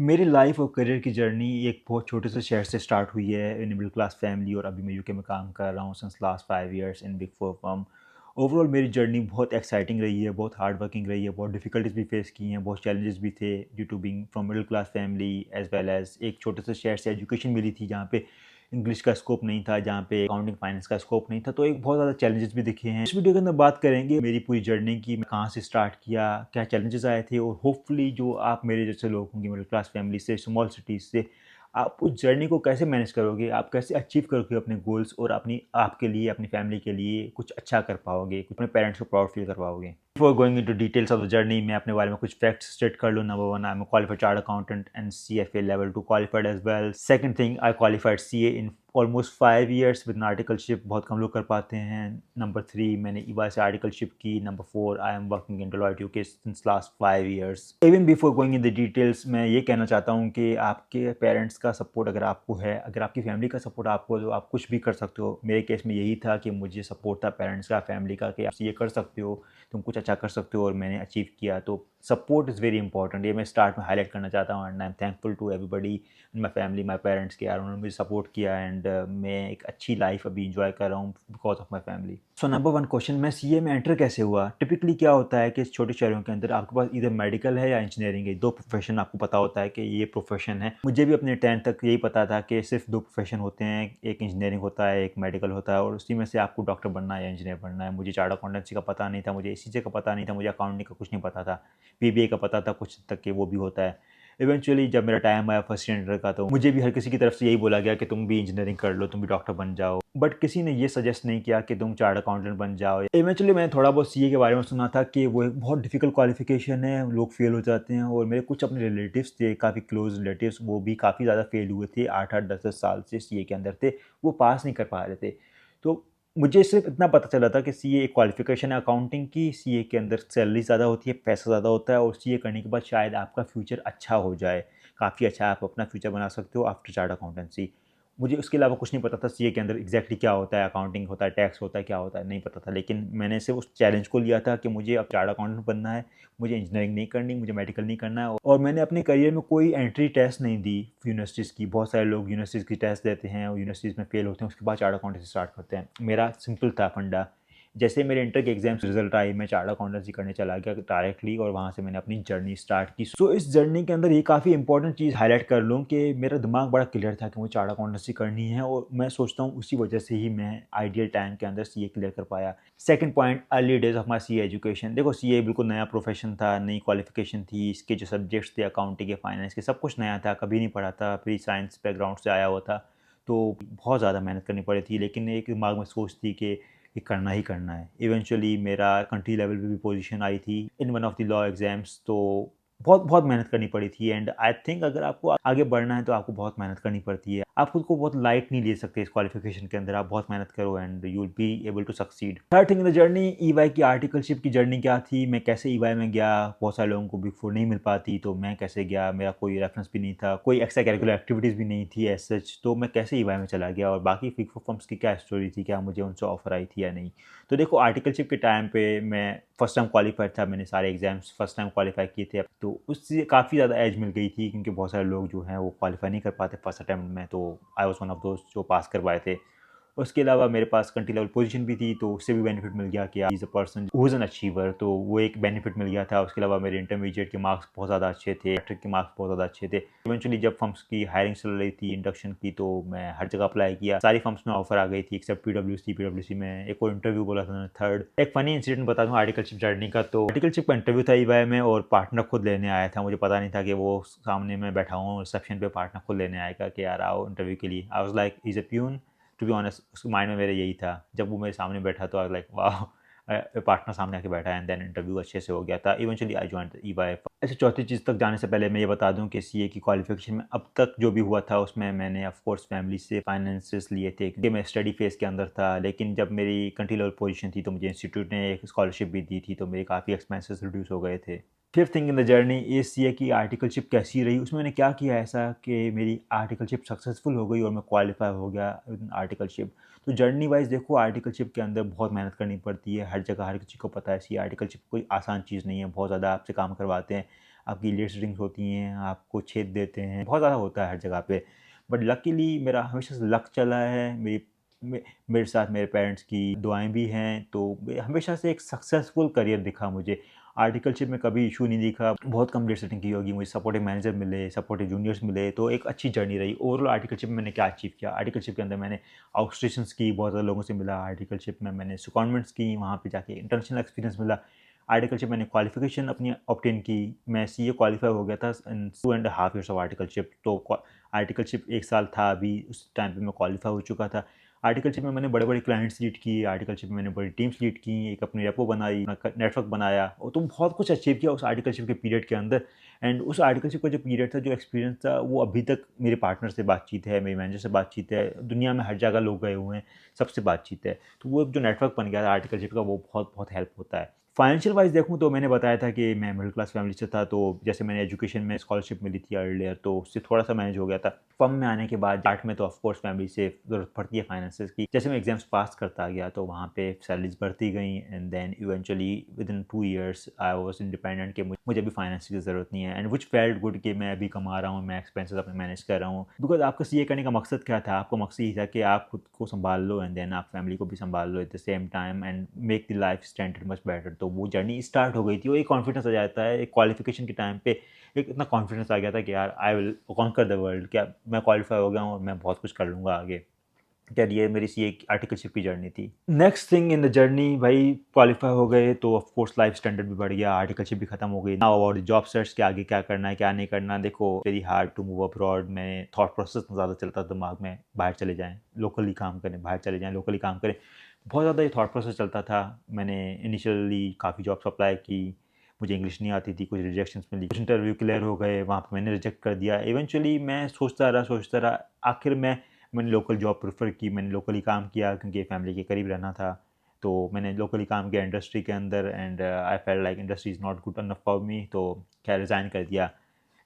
मेरी लाइफ और करियर की जर्नी एक बहुत छोटे से शहर से स्टार्ट हुई है इन मिडिल क्लास फैमिली और अभी मैं यूके में काम कर रहा हूँ since last 5 years in big four firm. Overall मेरी जर्नी बहुत एक्साइटिंग रही है, बहुत हार्ड वर्किंग रही है, बहुत डिफिकल्टीज भी फेस की हैं, बहुत चैलेंजेस भी थे due to being from middle class family as well as एक छोटे से शहर से एजुकेशन मिली थी जहाँ पे इंग्लिश का स्कोप नहीं था, जहाँ पे अकाउंटिंग फाइनेंस का स्कोप नहीं था, तो एक बहुत ज़्यादा चैलेंजेस भी दिखे हैं। इस वीडियो के अंदर बात करेंगे मेरी पूरी जर्नी की, मैं कहाँ से स्टार्ट किया, क्या चैलेंजेस आए थे और होपफुली जो आप मेरे जैसे लोग होंगे मिडिल क्लास फैमिली से, स्मॉल सिटीज़ से, आप उस जर्नी को कैसे मैनेज करोगे, आप कैसे अचीव करोगे अपने गोल्स और अपनी आपके लिए, अपनी फैमिली के लिए कुछ अच्छा कर पाओगे, अपने पेरेंट्स को प्राउड फील कर पाओगे। Before going into details of the journey, मैं अपने बारे में कुछ फैक्ट्स स्टेट कर लूँ। Number one, I am qualified chartered accountant and CFA level 2 qualified as well. Second thing, I qualified CA in almost 5 years with articleship, बहुत कम लोग कर पाते हैं। नंबर थ्री, मैंने ईवा से आर्टिकलशिप की। Number four, I am working in Deloitte UK since last 5 years। Even before going in the details, मैं ये कहना चाहता हूँ कि आपके पेरेंट्स का सपोर्ट अगर आपको है, अगर आपकी फैमिली का सपोर्ट आपको, तो आप कुछ भी कर सकते हो। मेरे केस में यही था कि मुझे सपोर्ट था पेरेंट्स का, फैमिली का, कि आप ये कर सकते हो, तुम कुछ अच्छा कर सकते हो, और मैंने अचीव किया। तो सपोर्ट इज़ वेरी इंपॉर्टेंट, ये मैं स्टार्ट में हाईलाइट करना चाहता हूँ। And I am thankful to everybody in my family, my parents के, यार उन्होंने मुझे सपोर्ट किया एंड मैं एक अच्छी लाइफ अभी इंजॉय कर रहा हूँ because of my family. So number one question, मैं CA में एंटर कैसे हुआ। टिपिकली क्या होता है कि छोटे शहरों के अंदर आपके पास इधर मेडिकल है या इंजीनियरिंग है, दो प्रोफेशन आपको पता होता है कि ये प्रोफेशन है। मुझे भी अपने 10th तक यही पता था कि सिर्फ दो प्रोफेशन होते हैं, एक इंजीनियरिंग होता है, एक मेडिकल होता है, और उसी में से आपको डॉक्टर बनना है या इंजीनियर बनना है। मुझे चार्ट अकाउंटेंसी का पता नहीं था, मुझे ACCA का पता नहीं था, मुझे अकाउंटिंग का कुछ नहीं पता था। PBA का पता था कुछ तक कि वो भी होता है। इवेंचुअली जब मेरा टाइम आया फर्स्ट ईयर का, तो मुझे भी हर किसी की तरफ से यही बोला गया कि तुम भी इंजीनियरिंग कर लो, तुम भी डॉक्टर बन जाओ, बट किसी ने ये सजेस्ट नहीं किया कि तुम चार्ट अकाउंटेंट बन जाओ। इवेंचुअली मैंने थोड़ा बहुत CA के बारे में सुना था कि वो एक बहुत डिफिकल्ट क्वालिफिकेशन है, लोग फेल हो जाते हैं, और मेरे कुछ अपने रिलेटिव्स थे, काफ़ी क्लोज रिलेटिव्स, वो भी काफ़ी ज़्यादा फेल हुए थे, 8-8 10-10 साल से CA के अंदर थे, वो पास नहीं कर पा रहे थे। तो मुझे सिर्फ इतना पता चला था कि CA एक क्वालिफिकेशन है अकाउंटिंग की, CA के अंदर सैलरी ज़्यादा होती है, पैसा ज़्यादा होता है, और CA करने के बाद शायद आपका फ्यूचर अच्छा हो जाए, काफ़ी अच्छा आप अपना फ्यूचर बना सकते हो आफ्टर चार्ट अकाउंटेंसी। मुझे उसके अलावा कुछ नहीं पता था CA के अंदर एग्जैक्टली क्या होता है, अकाउंटिंग होता है, टैक्स होता है, क्या होता है, नहीं पता था। लेकिन मैंने सिर्फ उस चैलेंज को लिया था कि मुझे अब चार्ट अकाउंटेंट बनना है, मुझे इंजीनियरिंग नहीं करनी, मुझे मेडिकल नहीं करना है। और मैंने अपने करियर में कोई एंट्री टेस्ट नहीं दी यूनिवर्सिटीज़ की। बहुत सारे लोग यूनिवर्सिटीज़ की टेस्ट देते हैं और यूनिवर्सिटीज़ में फेल होते हैं, उसके बाद चार्ट अकाउंटेंसी स्टार्ट करते हैं। मेरा सिंपल था फंडा, जैसे मेरे इंटर के एग्जाम्स रिजल्ट आई, मैं चार्ट अकाउंटेंसी करने चला गया डायरेक्टली, और वहाँ से मैंने अपनी जर्नी स्टार्ट की। सो इस जर्नी के अंदर ये काफ़ी इंपॉर्टेंट चीज़ हाईलाइट कर लूँ कि मेरा दिमाग बड़ा क्लियर था कि मुझे चार्ट अकाउंटेंसी करनी है, और मैं सोचता हूँ उसी वजह से ही मैं आइडियल टाइम के अंदर CA क्लियर कर पाया। Second point, early days of my CA education. देखो, CA बिल्कुल नया प्रोफेशन था, नई क्वालिफिकेशन थी, इसके जो सब्जेक्ट्स थे अकाउंटिंग के, फाइनेंस के, सब कुछ नया था, कभी नहीं पढ़ा था, प्री साइंस बैकग्राउंड से आया हुआ था, तो बहुत ज़्यादा मेहनत करनी पड़ी थी। लेकिन एक दिमाग में सोच थी कि ये करना ही करना है। इवेंचुअली मेरा कंट्री लेवल पे भी पोजीशन आई थी in one of the law exams, तो बहुत बहुत मेहनत करनी पड़ी थी। एंड आई थिंक अगर आपको आगे बढ़ना है तो आपको बहुत मेहनत करनी पड़ती है, आप खुद को बहुत लाइट नहीं ले सकते इस क्वालिफिकेशन के अंदर, आप बहुत मेहनत करो and you will be able to succeed. Third thing in the journey, EY की आर्टिकलशिप की जर्नी क्या थी, मैं कैसे EY में गया। बहुत सारे लोगों को बिग फोर नहीं मिल पाती, तो मैं कैसे गया, मेरा कोई रेफरेंस भी नहीं था, कोई एक्स्ट्रा करिकुलर एक्टिविटीज़ भी नहीं थी एज सच, तो मैं कैसे EY में चला गया, और बाकी बिग फोर फर्म्स की क्या स्टोरी थी, क्या मुझे उनसे ऑफर आई थी या नहीं। तो देखो, आर्टिकलशिप के टाइम पे मैं फर्स्ट टाइम क्वालिफाइड था, मैंने सारे एग्जाम्स फर्स्ट टाइम क्वालिफाई किए थे, तो उससे काफ़ी ज़्यादा एज मिल गई थी, क्योंकि बहुत सारे लोग जो हैं वो क्वालिफाई नहीं कर पाते फर्स्ट अटैम्प्ट में, तो आई वाज वन ऑफ दोस्त जो पास कर पाए थे। उसके अलावा मेरे पास कंट्री लेवल पोजीशन भी थी, तो उससे भी बेनिफिट मिल गया कि is a person who is an achiever, तो वो एक बेनिफिट मिल गया था। उसके अलावा मेरे इंटरमीडिएट के मार्क्स बहुत ज़्यादा अच्छे थे, मैट्रिक के मार्क्स बहुत ज़्यादा अच्छे थे। इवेंचुअली जब फर्म्स की हायरिंग चल रही थी इंडक्शन की, तो मैं हर जगह अप्लाई किया, सारी फर्म्स में ऑफर आ गई थी एक्सेप्ट PwC में एक और इंटरव्यू बोला था उन्होंने थर्ड। एक फनी इंसिडेंट बता दूँ आर्टिकलशिप जर्नी का, तो आर्टिकलशिप का इंटरव्यू था EY में, और पार्टनर खुद लेने आया था, मुझे पता नहीं था कि वो सामने मैं बैठा हूँ रिसेप्शन पे, पार्टनर खुद लेने आएगा कि यार आओ इंटरव्यू के लिए। I was like is a peon, to be honest उसके माइंड में मेरे यही था। जब वो मेरे सामने बैठा तो आई लाइक वाह, पार्टनर सामने आके बैठा है, एंड देन इंटरव्यू अच्छे से हो गया था। Eventually I joined EY। ऐसे चौथी चीज़ तक जाने से पहले मैं ये बता दूं कि CA की क्वालिफिकेशन में अब तक जो भी हुआ था, उसमें मैंने ऑफ कोर्स फैमिली से फाइनेंसेस लिए थे, क्योंकि मैं स्टडी फेज के अंदर था। लेकिन जब मेरी कंट्री लेवल पोजीशन थी, तो मुझे इंस्टीट्यूट ने एक स्कॉलरशिप भी दी थी, तो मेरे काफ़ी एक्सपेंसेस रिड्यूस हो गए थे। Fifth thing in the journey is CA की आर्टिकलशिप कैसी रही। उसमें मैंने क्या किया ऐसा कि मेरी आर्टिकलशिप सक्सेसफुल हो गई और मैं क्वालिफाई हो गया विद आर्टिकलशिप। तो जर्नी वाइज देखो, आर्टिकलशिप के अंदर बहुत मेहनत करनी पड़ती है, हर जगह हर किसी को पता है CA आर्टिकलशिप कोई आसान चीज़ नहीं है, बहुत ज़्यादा आपसे काम करवाते हैं। आपकी लेट सेटिंग्स होती हैं, आपको छेद देते हैं, बहुत ज़्यादा होता है हर जगह पे। बट लकीली मेरा हमेशा से लक चला है, मेरे साथ मेरे पेरेंट्स की दुआएँ भी हैं, तो हमेशा से एक सक्सेसफुल करियर दिखा मुझे। आर्टिकलशिप में कभी इशू नहीं दिखा, बहुत कम लेट सेटिंग की होगी, मुझे सपोर्टिव मैनेजर मिले, सपोर्टिव जूनियर्स मिले, तो एक अच्छी जर्नी रही। ओवरऑल आर्टिकलशिप में मैंने क्या अचीव किया, आर्टिकलशिप के अंदर मैंने आउटस्टेशंस की, बहुत ज़्यादा लोगों से मिला, आर्टिकलशिप में मैंने सेकंडमेंट्स की, वहाँ पे जाके इंटरनेशनल एक्सपीरियंस मिला। आर्टिकलशिप मैंने क्वालिफ़िकेशन अपनी ऑब्टेन की, मैं सीए क्वालीफाई हो गया था इन 2 and half years of articleship. तो आर्टिकलशिप 1 साल था अभी, उस टाइम पे मैं क्वालीफाई हो चुका था। आर्टिकलशिप में मैंने बड़े-बड़े क्लाइंट्स लीड किए, आर्टिकलशिप में मैंने बड़ी टीम्स लीड की, एक अपनी रेपो बनाई, अपना नेटवर्क बनाया, और तो बहुत कुछ अचीव किया उस आर्टिकलशिप के पीरियड के अंदर। एंड उस आर्टिकलशिप का जो पीरियड था, जो एक्सपीरियंस था, वो अभी तक मेरे पार्टनर से बातचीत है, मेरे मैनेजर से बातचीत है, दुनिया में हर जगह लोग गए हुए हैं, सबसे बातचीत है। तो वो जो नेटवर्क बन गया था आर्टिकलशिप का, वो बहुत हेल्प होता है। फाइनेंशियल वाइज़ देखूँ तो मैंने बताया था कि मैं मिडिल क्लास फैमिली से था, तो जैसे मैंने एजुकेशन में स्कॉलरशिप मिली थी अर्लियर, तो उससे थोड़ा-सा मैनेज हो गया था। फर्म में आने के बाद स्टार्ट में तो ऑफ कोर्स फैमिली से ज़रूरत पड़ती है फाइनेंसेस की। जैसे मैं एग्ज़ाम्स पास करता गया, तो वहाँ पे सैलरीज़ बढ़ती गईं, and then eventually within 2 years I was independent कि मुझे अभी फाइनेंस की ज़रूरत नहीं है, एंड व्हिच फेल्ट गुड कि मैं अभी कमा रहा हूँ, मैं एक्सपेंसेस अपने मैनेज कर रहा हूँ। बिकॉज़ आपका सीए करने का मकसद क्या था? आपका मकसद ये था कि आप खुद को सँभाल लो, एंड देन आप फैमिली को भी सँभाल लो at the same time, and make the life standard much better. तो वो जर्नी स्टार्ट हो गई थी, वो एक कॉन्फिडेंस आ जाता है, एक क्वालिफ़िकेशन के टाइम पे एक इतना कॉन्फिडेंस आ गया था कि यार I will conquer the world, क्या मैं क्वालीफाई हो गया हूँ और मैं बहुत कुछ कर लूँगा आगे। खैर ये मेरी सी एक आर्टिकलशिप की जर्नी थी। Next thing in the journey, भाई क्वालीफाई हो गए तो ऑफ कोर्स लाइफ स्टैंडर्ड भी बढ़ गया, आर्टिकलशिप भी खत्म हो गई। नाउ अबाउट जॉब सर्च के आगे क्या करना है क्या नहीं करना। देखो, very hard to move abroad में थॉट प्रोसेस ज़्यादा चलता दिमाग में, बाहर चले जाएँ, लोकली काम करें, बाहर चले जाएँ, लोकली काम करें। बहुत ज़्यादा ये थॉट प्रोसेस चलता था। मैंने इनिशियली काफ़ी जॉब्स अप्लाई की, मुझे इंग्लिश नहीं आती थी, कुछ रिजेक्शंस मिली, कुछ इंटरव्यू क्लियर हो गए, वहाँ पे मैंने रिजेक्ट कर दिया। इवेंचुअली मैं सोचता रहा, आखिर मैंने लोकल जॉब प्रेफ़र की, मैंने लोकली काम किया क्योंकि फैमिली के करीब रहना था। तो मैंने लोकली काम किया इंडस्ट्री के अंदर, and I felt like industry is not good enough for me, तो खैर रिज़ाइन कर दिया।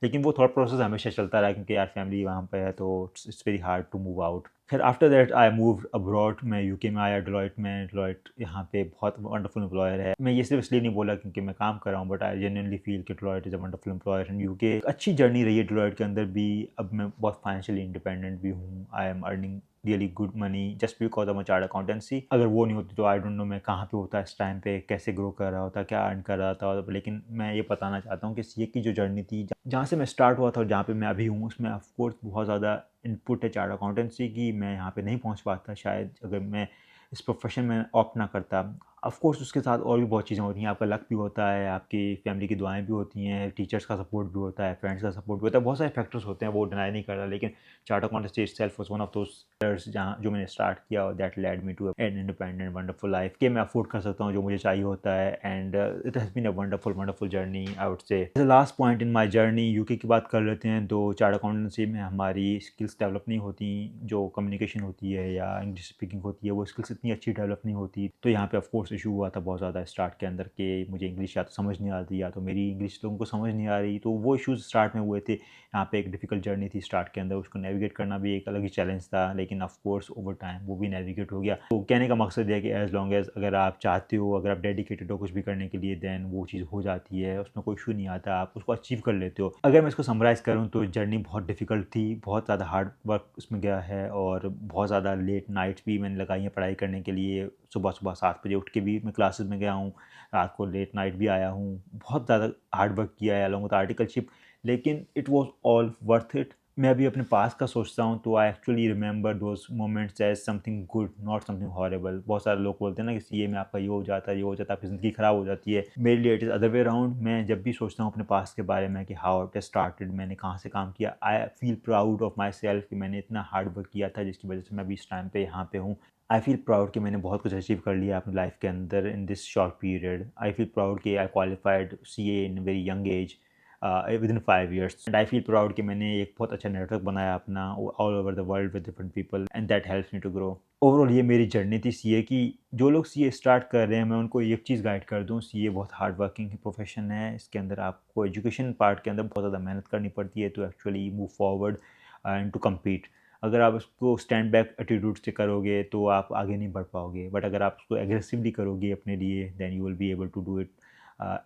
लेकिन वो थॉट प्रोसेस हमेशा चलता रहा क्योंकि यार फैमिली वहाँ पे है, तो it's very hard to move out. फिर after that I moved abroad, मैं यूके में आया डेलॉयट में। डेलॉयट यहाँ पे बहुत वंडरफुल एम्प्लॉयर है। मैं ये सिर्फ इसलिए नहीं बोला क्योंकि मैं काम कर रहा हूँ, बट आई जेन्युइनली फील कि Deloitte is a wonderful employer in UK. अच्छी जर्नी रही है डेलॉयट के अंदर भी। अब मैं बहुत फाइनेंशियली इंडिपेंडेंट भी हूँ, I am earning really good money just because of my chartered accountancy. अगर वो नहीं होती तो आई डोंट नो मैं कहाँ पे होता इस टाइम पे, कैसे ग्रो कर रहा होता, क्या अर्न कर रहा था। लेकिन मैं ये बताना चाहता हूँ कि सीए की जो जर्नी थी, जहाँ से मैं स्टार्ट हुआ था और जहाँ पे मैं अभी हूँ, उसमें ऑफ कोर्स बहुत ज़्यादा इनपुट है चार्टर्ड अकाउंटेंसी की। मैं यहाँ पे नहीं पहुँच पाता शायद अगर मैं इस प्रोफेशन में ऑप्ट ना करता। ऑफ कोर्स उसके साथ और भी बहुत चीज़ें होती हैं, आपका लक भी होता है, आपकी फैमिली की दुआएं भी होती हैं, टीचर्स का सपोर्ट भी होता है, फ्रेंड्स का सपोर्ट भी होता है, बहुत सारे फैक्टर्स होते हैं, वो डिनाई नहीं कर रहा। लेकिन chartered accountancy itself was one of those factors जहाँ जो मैंने स्टार्ट किया और that led me to an independent wonderful life कि मैं अफोर्ड कर सकता हूँ जो मुझे चाहिए होता है। And it has been a wonderful journey I would say. The last point in my journey, UK की बात कर लेते हैं। तो चार्टर्ड अकाउंटेंसी में हमारी स्किल्स डेवलप नहीं होती, जो कम्युनिकेशन होती है या इंग्लिश स्पीकिंग होती है, वो स्किल्स इतनी अच्छी डेवलप नहीं होती। तो यहाँ पे ऑफ कोर्स इशू हुआ था बहुत ज़्यादा स्टार्ट के अंदर कि मुझे इंग्लिश या तो समझ नहीं आती या तो मेरी इंग्लिश लोगों को समझ नहीं आ रही। तो वो इश्यूज़ स्टार्ट में हुए थे। यहाँ पे एक डिफ़िकल्ट जर्नी थी स्टार्ट के अंदर, उसको नेविगेट करना भी एक अलग ही चैलेंज था, लेकिन ऑफ कोर्स ओवर टाइम वो भी नेविगेट हो गया। तो कहने का मकसद ये है कि एज़ लॉन्ग एज़ अगर आप चाहते हो, अगर आप डेडिकेटेड हो कुछ भी करने के लिए, देन वो चीज़ हो जाती है, उसमें कोई इशू नहीं आता, आप उसको अचीव कर लेते हो। अगर मैं इसको समराइज़ करूँ तो जर्नी बहुत डिफ़िकल्ट थी, बहुत ज़्यादा हार्ड वर्क उसमें गया है, और बहुत ज़्यादा लेट नाइट्स भी मैंने लगाई हैं पढ़ाई करने के लिए। सुबह 7 बजे उठ के भी मैं क्लासेस में गया हूँ, रात को लेट नाइट भी आया हूँ, बहुत ज़्यादा हार्ड वर्क किया है अलॉन्ग विद आर्टिकलशिप, लेकिन it was all worth it. मैं अभी अपने पास का सोचता हूँ तो I actually remember those moments as something good, not something horrible. बहुत सारे लोग बोलते हैं ना कि सीए में आपका ये हो जाता है, ये हो जाता है, आपकी ज़िंदगी ख़राब हो जाती है। मेरे लिए it is other way around. मैं जब भी सोचता हूँ अपने पास के बारे में कि हाउ इट स्टार्टेड, मैंने कहाँ से काम किया, आई feel proud of my self कि मैंने इतना हार्ड वर्क किया था जिसकी वजह से मैं अभी इस टाइम पे यहाँ पे हूँ। आई फील प्राउड कि मैंने बहुत कुछ अचीव कर लिया अपनी लाइफ के अंदर in this short period. I feel proud कि I qualified CA in very young age within 5 years, and I feel proud कि मैंने एक बहुत अच्छा नेटवर्क बनाया अपना all over the world with different people, and that helps me to grow. Overall ये मेरी जर्नी थी सीए की। जो लोग सीए स्टार्ट कर रहे हैं, मैं उनको एक चीज़ गाइड कर दूँ, सीए बहुत हार्ड वर्किंग प्रोफेशन है। इसके अंदर आपको एजुकेशन पार्ट के अंदर बहुत ज़्यादा मेहनत करनी पड़ती है to actually move forward and to compete. अगर आप उसको स्टैंड बैक एटीट्यूड से करोगे तो आप आगे नहीं बढ़ पाओगे, बट अगर आप उसको एग्रेसिवली करोगे अपने लिए, then you will be able to do it,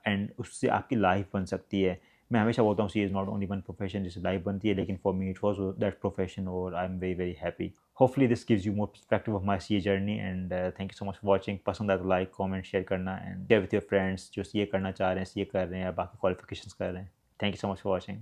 and उससे आपकी लाइफ बन सकती है। मैं हमेशा बोलता हूँ CA is not only one profession जिससे लाइफ बनती है, लेकिन for me it was that profession और I am very very happy. Hopefully this gives you more perspective of my CA journey and thank you so much for watching. पसंद आए तो like comment share करना and share with your friends जो CA करना चाह रहे हैं, CA कर रहे हैं या बाकी क्वालिफिकेशंस कर रहे हैं। Thank you so much for watching.